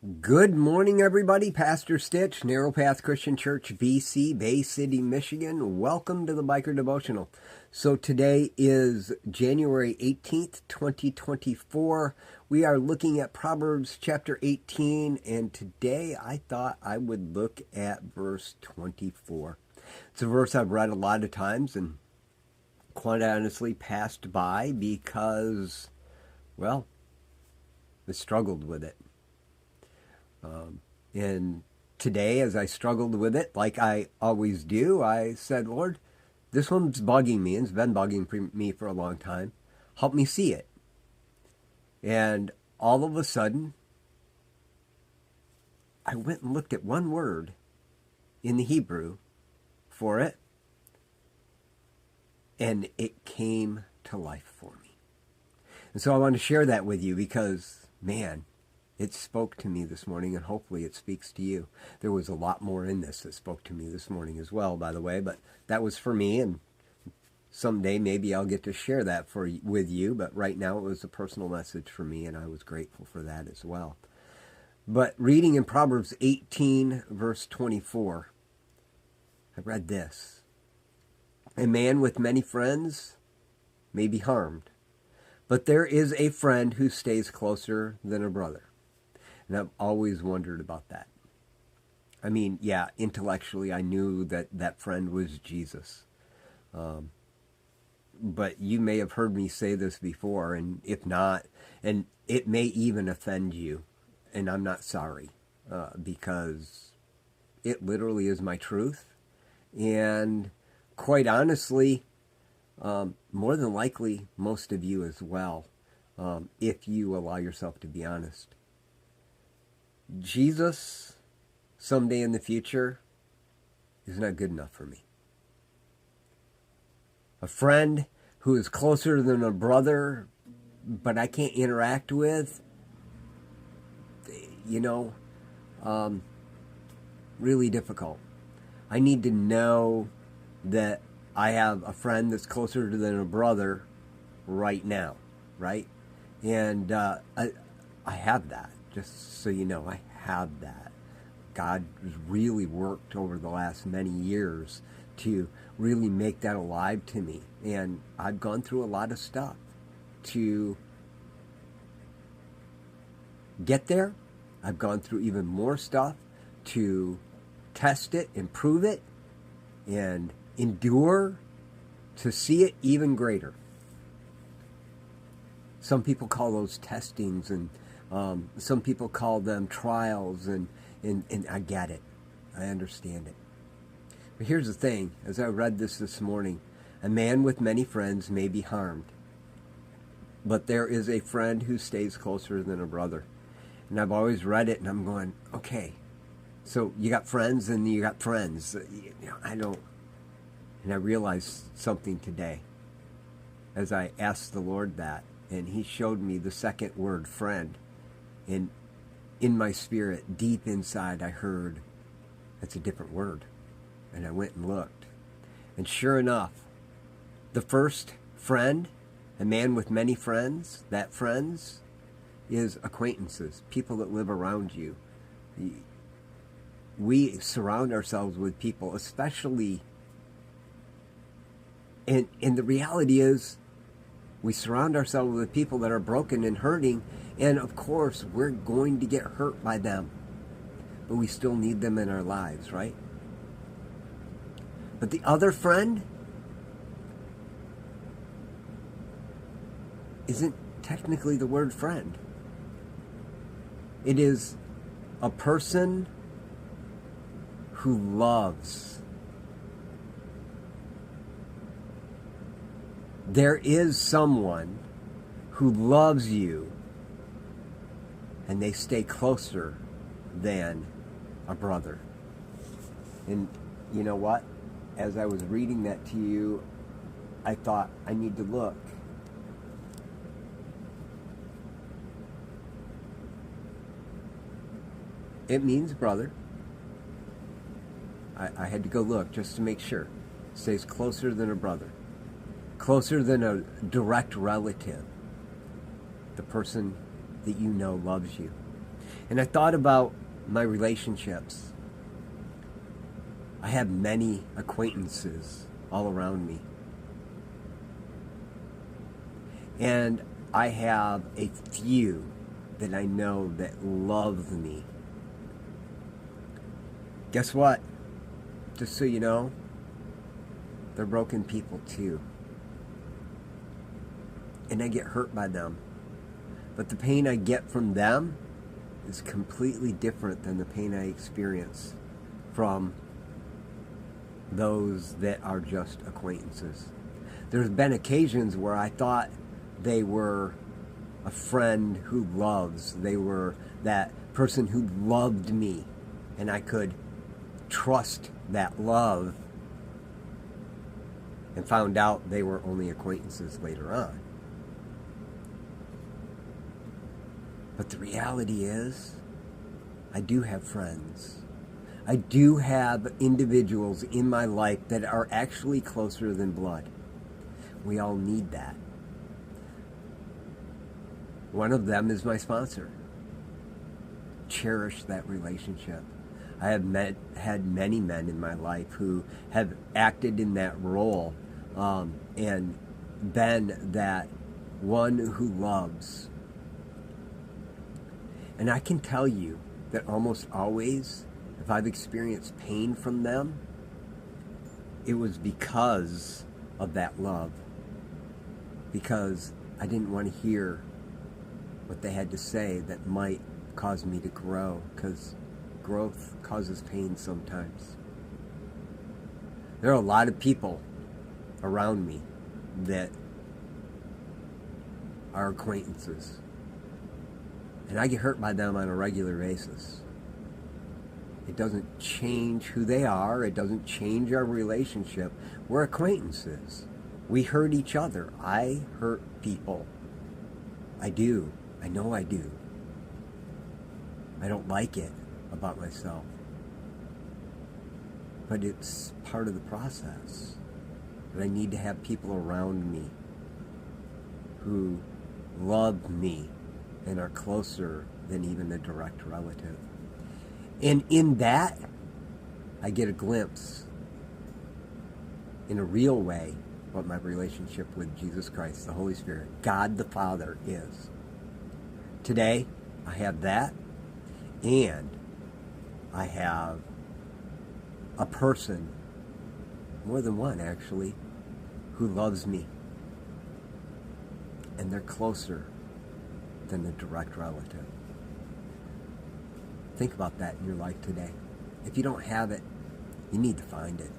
Good morning, everybody. Pastor Stitch, Narrow Path Christian Church, VC, Bay City, Michigan. Welcome to the Biker Devotional. So today is January 18th, 2024. We are looking at Proverbs chapter 18, and today I thought I would look at verse 24. It's a verse I've read a lot of times and quite honestly passed by because, well, I struggled with it. And today, as I struggled with it, like I always do, I said, Lord, this one's bugging me, and it's been bugging me for a long time. Help me see it. And all of a sudden, I went and looked at one word in the Hebrew for it, and it came to life for me. And so I want to share that with you because, man, it spoke to me this morning, and hopefully it speaks to you. There was a lot more in this that spoke to me this morning as well, by the way, but that was for me, and someday maybe I'll get to share that with you, but right now it was a personal message for me, and I was grateful for that as well. But reading in Proverbs 18, verse 24, I read this. A man with many friends may be harmed, but there is a friend who stays closer than a brother. And I've always wondered about that. I mean, yeah, intellectually I knew that that friend was Jesus. But you may have heard me say this before, and if not, and it may even offend you, and I'm not sorry, because it literally is my truth. And quite honestly, more than likely, most of you as well, if you allow yourself to be honest. Jesus, someday in the future, is not good enough for me. A friend who is closer than a brother, but I can't interact with, really difficult. I need to know that I have a friend that's closer than a brother right now, right? And I have that. Just so you know, I have that. God has really worked over the last many years to really make that alive to me. And I've gone through a lot of stuff to get there. I've gone through even more stuff to test it, improve it, and endure to see it even greater. Some people call those testings, and some people call them trials, and I get it. I understand it. But here's the thing. As I read this morning, a man with many friends may be harmed, but there is a friend who stays closer than a brother. And I've always read it, and I'm going, okay, so you got friends, and you got friends. And I realized something today as I asked the Lord that, and He showed me the second word, friend. And in my spirit, deep inside, I heard, that's a different word. And I went and looked. And sure enough, the first friend, a man with many friends, that friends is acquaintances, people that live around you. We surround ourselves with people, especially, and the reality is, we surround ourselves with people that are broken and hurting, and of course, we're going to get hurt by them. But we still need them in our lives, right? But the other friend isn't technically the word friend. It is a person who loves. There is someone who loves you, and they stay closer than a brother. And you know what? As I was reading that to you, I thought, I need to look. It means brother. I had to go look just to make sure. It stays closer than a brother. Closer than a direct relative. The person that you know loves you. And I thought about my relationships. I have many acquaintances all around me. And I have a few that I know that love me. Guess what? Just so you know, they're broken people too. And I get hurt by them. But the pain I get from them is completely different than the pain I experience from those that are just acquaintances. There's been occasions where I thought they were a friend who loves. They were that person who loved me, and I could trust that love, and found out they were only acquaintances later on. But the reality is, I do have friends. I do have individuals in my life that are actually closer than blood. We all need that. One of them is my sponsor. Cherish that relationship. I have had many men in my life who have acted in that role and been that one who loves. And I can tell you that almost always, if I've experienced pain from them, it was because of that love. Because I didn't want to hear what they had to say that might cause me to grow, because growth causes pain sometimes. There are a lot of people around me that are acquaintances, and I get hurt by them on a regular basis. It doesn't change who they are. It doesn't change our relationship. We're acquaintances. We hurt each other. I hurt people. I do. I know I do. I don't like it about myself. But it's part of the process. But I need to have people around me who love me and are closer than even a direct relative. And in that, I get a glimpse, in a real way, what my relationship with Jesus Christ, the Holy Spirit, God the Father is. Today, I have that, and I have a person, more than one actually, who loves me. And they're closer than a direct relative. Think about that in your life today. If you don't have it, you need to find it.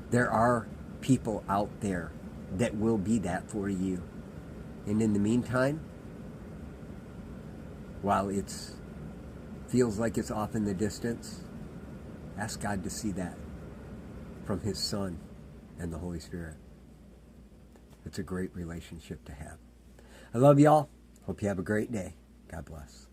There are people out there that will be that for you. And in the meantime, while it feels like it's off in the distance, ask God to see that from His Son and the Holy Spirit. It's a great relationship to have. I love y'all. Hope you have a great day. God bless.